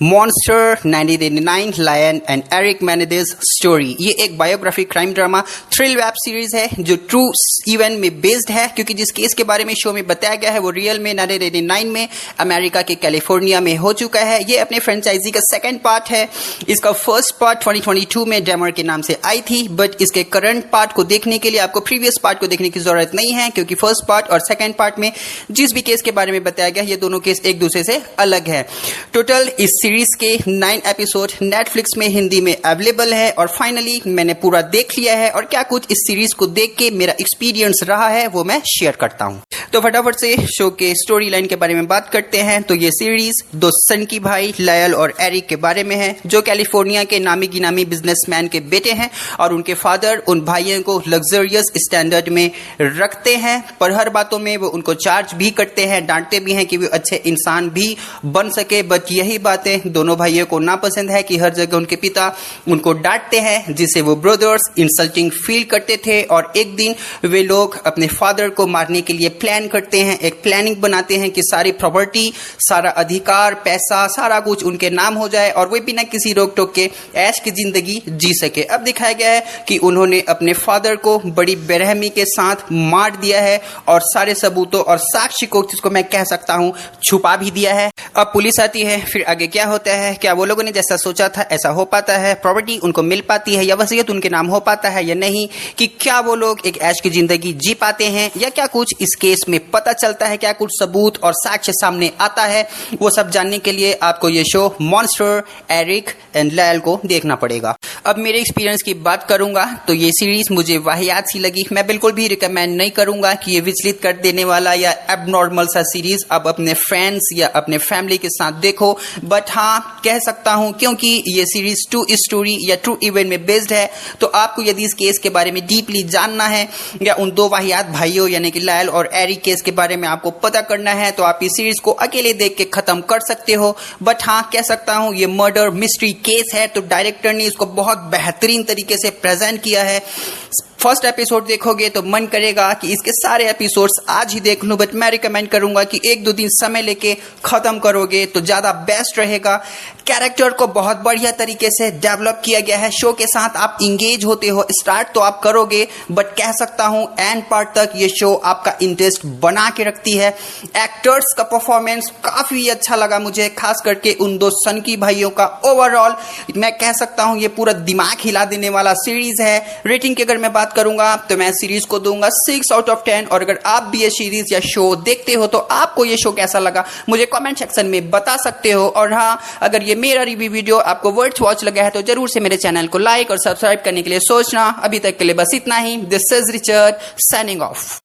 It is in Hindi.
Monster 1989 Lyle and Erik Menendez story. ये एक biography crime drama thrill web series है जो ट्रू इवेंट में बेस्ड है, क्योंकि जिस केस के बारे में शो में बताया गया है वो रियल में 1989 में अमेरिका के कैलिफोर्निया में हो चुका है। ये अपने फ्रेंचाइजी का सेकंड पार्ट है। इसका फर्स्ट पार्ट 2022 में डेमर के नाम से आई थी, बट इसके करंट पार्ट को देखने के लिए आपको प्रीवियस पार्ट को देखने की जरूरत नहीं है, क्योंकि फर्स्ट पार्ट और सेकंड पार्ट में जिस भी केस के बारे में बताया गया ये दोनों केस एक दूसरे से अलग है। टोटल इस सीरीज के 9 एपिसोड नेटफ्लिक्स में हिंदी में अवेलेबल है और फाइनली मैंने पूरा देख लिया है और क्या कुछ इस सीरीज को देख के मेरा एक्सपीरियंस रहा है वो मैं शेयर करता हूं। तो फटाफट से शो के स्टोरी लाइन के बारे में बात करते हैं। तो ये सीरीज दो सनकी भाई लायल और एरिक के बारे में है, जो कैलिफोर्निया के नामी गिनामी बिजनेसमैन के बेटे हैं और उनके फादर उन भाइयों को लग्जरियस स्टैंडर्ड में रखते हैं, पर हर बातों में वो उनको चार्ज भी करते हैं, डांटते भी हैं कि वो अच्छे इंसान भी बन सके। बट यही बातें दोनों भाइयों को नापसंद है कि हर जगह उनके पिता उनको डांटते हैं, जिससे वो ब्रदर्स इंसल्टिंग फील करते थे। और एक दिन वे लोग अपने फादर को मारने के लिए प्लान करते हैं, एक प्लानिंग बनाते हैं कि सारी प्रॉपर्टी, सारा अधिकार, पैसा, सारा कुछ उनके नाम हो जाए और वे बिना किसी रोक टोक के ऐश की जिंदगी जी सके। अब दिखाया गया है कि उन्होंने अपने फादर को बड़ी बेरहमी के साथ मार दिया है और सारे सबूतों और साक्ष्य को, जिसको मैं कह सकता हूं, छुपा भी दिया है। अब पुलिस आती है, फिर आगे क्या होता है, क्या वो लोगों ने जैसा सोचा था ऐसा हो पाता है, प्रॉपर्टी उनको मिल पाती है या वसीयत उनके नाम हो पाता है या नहीं, कि क्या वो लोग एक ऐश की जिंदगी जी पाते हैं या क्या कुछ इस केस में पता चलता है, क्या कुछ सबूत और साक्ष्य सामने आता है, वो सब जानने के लिए आपको ये show monster Eric and Lyle को देखना पड़ेगा। अब मेरे एक्सपीरियंस की बात करूंगा तो ये सीरीज मुझे वाहियात सी लगी। मैं बिल्कुल भी रिकमेंड नहीं करूंगा कि ये विचलित कर देने वाला या एबनॉर्मल सा सीरीज अब अपने फ्रेंड्स या अपने फैमिली के साथ देखो, बट हाँ कह सकता हूं क्योंकि ये सीरीज ट्रू स्टोरी या ट्रू इवेंट में बेस्ड है, तो आपको यदि इस केस के बारे में डीपली जानना है या उन दो वाहियात भाइयों यानी कि लायल और एरिक केस के बारे में आपको पता करना है, तो आप इस सीरीज को अकेले देख के खत्म कर सकते हो। बट हाँ कह सकता हूं ये मर्डर मिस्ट्री केस है, तो डायरेक्टर ने इसको बहुत बेहतरीन तरीके से प्रेजेंट किया है। फर्स्ट एपिसोड देखोगे तो मन करेगा कि इसके सारे एपिसोड्स आज ही देख लूं, बट मैं रिकमेंड करूंगा कि 1-2 दिन समय लेके खत्म करोगे तो ज्यादा बेस्ट रहेगा। कैरेक्टर को बहुत बढ़िया तरीके से डेवलप किया गया है। शो के साथ आप इंगेज होते हो, स्टार्ट तो आप करोगे, बट कह सकता हूं एंड पार्ट तक ये शो आपका इंटरेस्ट बना के रखती है। एक्टर्स का परफॉर्मेंस काफी अच्छा लगा मुझे, खास करके उन दो सनकी भाइयों का। ओवरऑल मैं कह सकता हूं ये पूरा दिमाग हिला देने वाला सीरीज है। रेटिंग की अगर मैं बात करूंगा तो मैं सीरीज को दूंगा 6 आउट ऑफ 10। और अगर आप भी ये सीरीज या शो देखते हो तो आपको ये शो कैसा लगा मुझे कमेंट सेक्शन में बता सकते हो। और हाँ, अगर ये मेरा रिव्यू वीडियो आपको वर्थ वॉच लगा है तो जरूर से मेरे चैनल को लाइक और सब्सक्राइब करने के लिए सोचना। अभी तक के लिए बस इतना ही। This is Richard signing of.